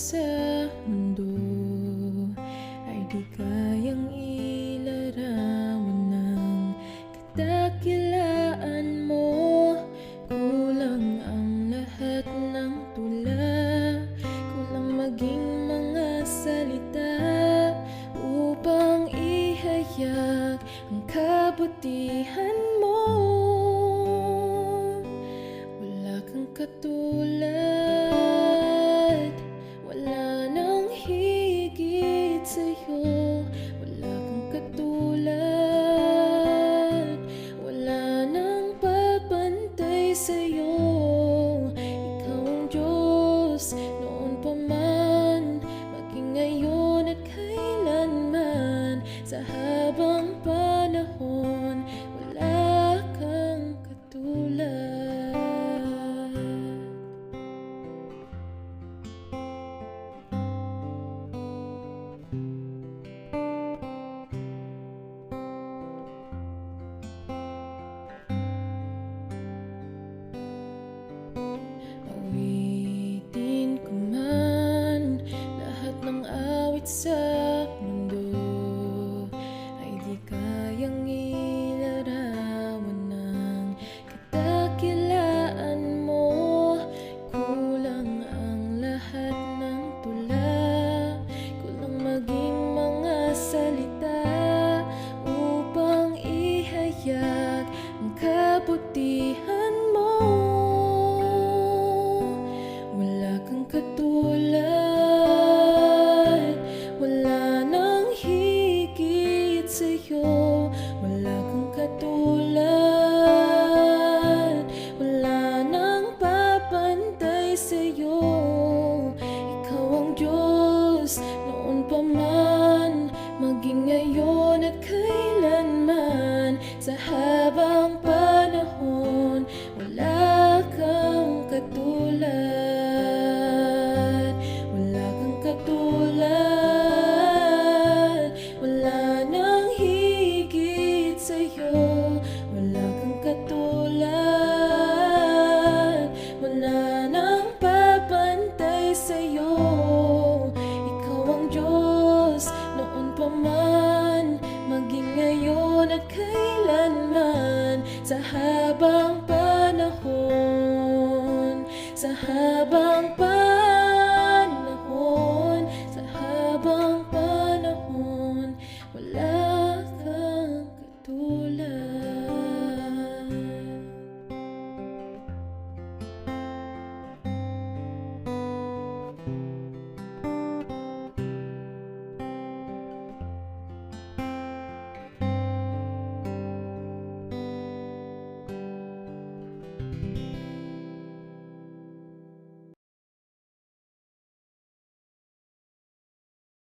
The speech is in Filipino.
sa mundo ay di kayang ilarawan ng kadakilaan mo. Kulang ang lahat ng tula, kulang maging mga salita upang ihayag ang kabutihan mo. Wala kang katulad, wala nang higit sa'yo. Wala kang katulad, wala nang papantay sa'yo. Ikaw ang Diyos noon pa man, maging ngayon at kailanman. Sa habang panahon, wala kang katulad. Awitin ko man lahat ng awit sa mundo ay di kayang ilarawan ng kadakilaan mo. Kulang ang lahat ng tula, kulang maging mga salita upang ihayag ang kabutihan mo. Wala kang katulad, wala nang higit sa'yo. Wala kang katulad, wala nang papantay sa'yo. Ikaw ang Diyos noon pa man, maging ngayon at kailanman. Sa habang panahon, wala kang katulad. Wala kang katulad, wala nang higit sa'yo. Wala kang katulad, wala nang papantay sa'yo. Ikaw ang Diyos noon pa man, maging ngayon at kailanman. Sa habang panahon, sa